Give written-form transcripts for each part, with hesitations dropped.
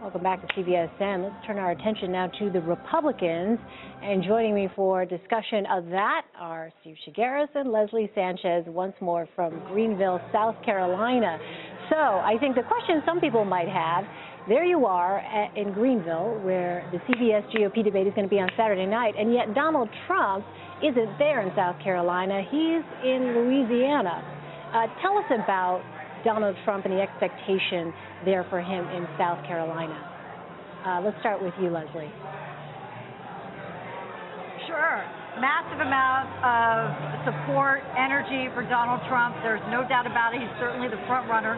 Welcome back to CBS 10. Let's turn our attention now to the Republicans. And joining me for discussion of that are Steve Chigueras and Leslie Sanchez, once more from Greenville, South Carolina. So I think the question some people might have, there you are in Greenville, where the CBS GOP debate is going to be on Saturday night, and yet Donald Trump isn't there in South Carolina. He's in Louisiana. Tell us about Donald Trump and the expectation there for him in South Carolina. Let's start with you, Leslie. Sure. Massive amount of support, energy for Donald Trump. There's no doubt about it. He's certainly the front runner.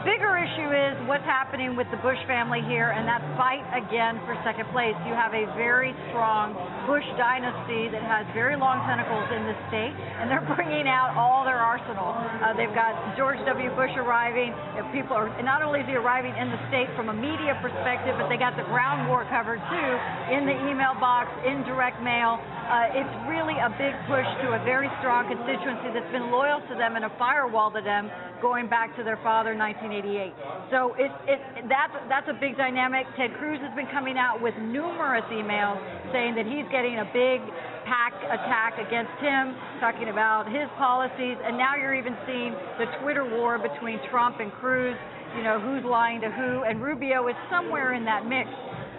Bigger issue is what's happening with the Bush family here and that fight again for second place. You have a very strong Bush dynasty that has very long tentacles in this state, and they're bringing out all their arsenal. They've got George W. Bush arriving. People are, not only is he arriving in the state from a media perspective, but they got the ground war covered too, in the email box, in direct mail. It's really a big push to a very strong constituency that's been loyal to them and a firewall to them going back to their father, 1988. So that's a big dynamic. Ted Cruz has been coming out with numerous emails saying that he's getting a big PAC attack against him, talking about his policies, and now you're even seeing the Twitter war between Trump and Cruz, you know, who's lying to who, and Rubio is somewhere in that mix.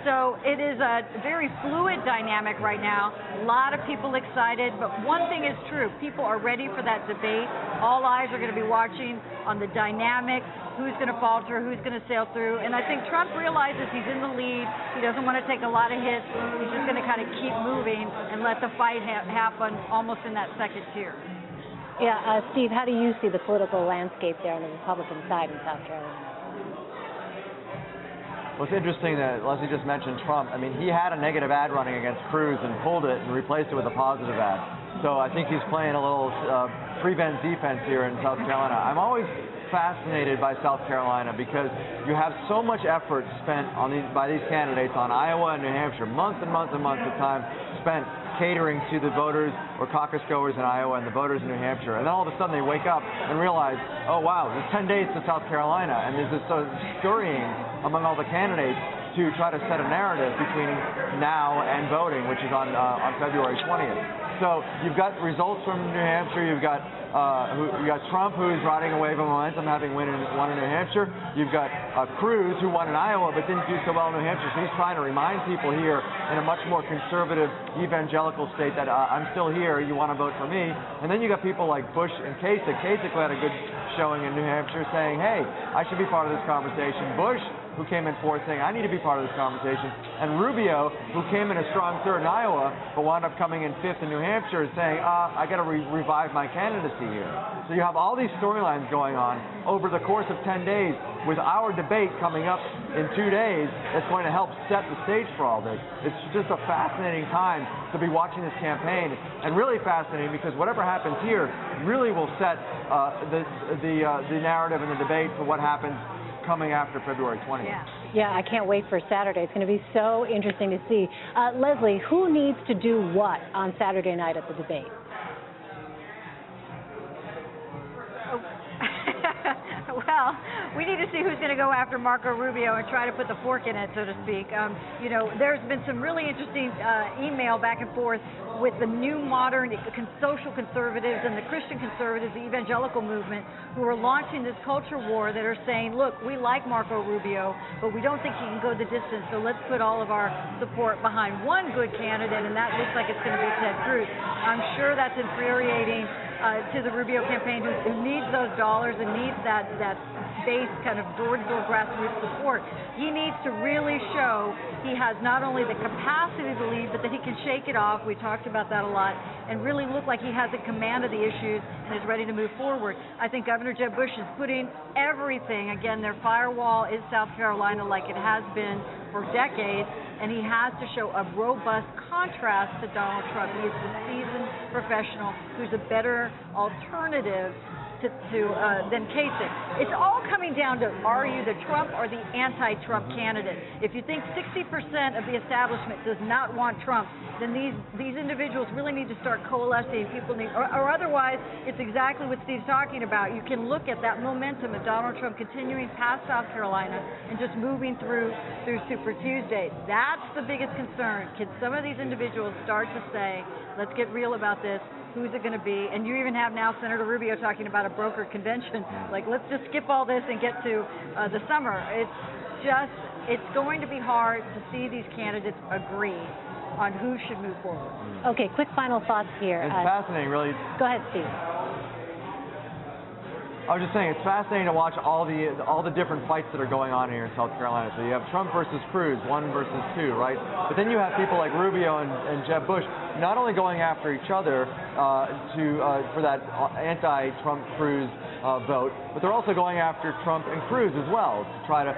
So it is a very fluid dynamic right now. A lot of people excited, but one thing is true. People are ready for that debate. All eyes are going to be watching on the dynamic, who's going to falter, who's going to sail through. And I think Trump realizes he's in the lead. He doesn't want to take a lot of hits. He's just going to kind of keep moving and let the fight happen almost in that second tier. Yeah, Steve, how do you see the political landscape there on the Republican side in South Carolina? Well, it's interesting that Leslie just mentioned Trump. I mean, he had a negative ad running against Cruz and pulled it and replaced it with a positive ad. So I think he's playing a little prevent defense here in South Carolina. I'm always fascinated by South Carolina because you have so much effort spent on by these candidates on Iowa and New Hampshire, months and months and months of time spent catering to the voters or caucus goers in Iowa and the voters in New Hampshire. And then all of a sudden they wake up and realize, oh, wow, there's 10 days to South Carolina. And there's this scurrying among all the candidates to try to set a narrative between now and voting, which is on February 20th. So you've got results from New Hampshire. You've got Trump, who's riding a wave of momentum, having won in New Hampshire. You've got Cruz, who won in Iowa but didn't do so well in New Hampshire. So he's trying to remind people here in a much more conservative, evangelical state that I'm still here. You want to vote for me? And then you got people like Bush and Kasich. Kasich had a good showing in New Hampshire, saying, "Hey, I should be part of this conversation." Bush, who came in fourth, saying, "I need to be part of this conversation." And Rubio, who came in a strong third in Iowa, but wound up coming in fifth in New Hampshire, saying, I got to revive my candidacy here. So you have all these storylines going on over the course of 10 days, with our debate coming up in 2 days that's going to help set the stage for all this. It's just a fascinating time to be watching this campaign, and really fascinating because whatever happens here really will set the narrative and the debate for what happens coming after February 20th. Yeah, I can't wait for Saturday. It's going to be so interesting to see. Leslie, who needs to do what on Saturday night at the debate? Well, we need to see who's going to go after Marco Rubio and try to put the fork in it, so to speak. You know, there's been some really interesting email back and forth with the new modern social conservatives and the Christian conservatives, the evangelical movement, who are launching this culture war that are saying, look, we like Marco Rubio, but we don't think he can go the distance, so let's put all of our support behind one good candidate, and that looks like it's going to be Ted Cruz. I'm sure that's infuriating to the Rubio campaign, who needs those dollars and needs that base kind of door-to-door grassroots support. He needs to really show he has not only the capacity to lead, but that he can shake it off. We talked about that a lot, and really look like he has a command of the issues and is ready to move forward. I think Governor Jeb Bush is putting everything, again, their firewall is South Carolina like it has been for decades, and he has to show a robust contrast to Donald Trump. He is the seasoned professional who's a better alternative than Kasich. It's all coming down to, are you the Trump or the anti-Trump candidate? If you think 60% of the establishment does not want Trump, then these individuals really need to start coalescing. People need, or otherwise, it's exactly what Steve's talking about. You can look at that momentum of Donald Trump continuing past South Carolina and just moving through Super Tuesday. That's the biggest concern. Can some of these individuals start to say, let's get real about this? Who's it going to be? And you even have now Senator Rubio talking about a broker convention. Like, let's just skip all this and get to the summer. It's going to be hard to see these candidates agree on who should move forward. Okay, quick final thoughts here. It's fascinating, really. Go ahead, Steve. I was just saying, it's fascinating to watch all the different fights that are going on here in South Carolina. So you have Trump versus Cruz, 1 versus 2, right? But then you have people like Rubio and Jeb Bush not only going after each other for that anti-Trump Cruz vote, but they're also going after Trump and Cruz as well to try to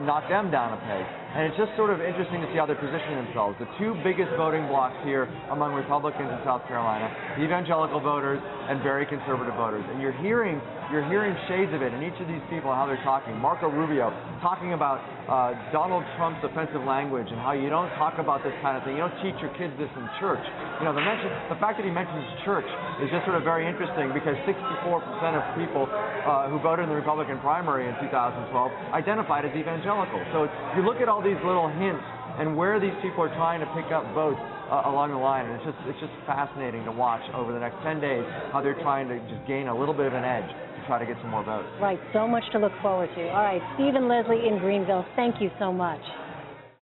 knock them down a peg. And it's just sort of interesting to see how they're positioning themselves. The two biggest voting blocks here among Republicans in South Carolina, the evangelical voters and very conservative voters. And you're hearing shades of it in each of these people, how they're talking. Marco Rubio talking about Donald Trump's offensive language and how you don't talk about this kind of thing. You don't teach your kids this in church. You know, the fact that he mentions church is just sort of very interesting because 64% of people who voted in the Republican primary in 2012 identified as evangelical. So you look at all these little hints and where these people are trying to pick up votes along the line, and it's just fascinating to watch over the next 10 days how they're trying to just gain a little bit of an edge to try to get some more votes. Right, so much to look forward to. All right, Steve and Leslie in Greenville, thank you so much.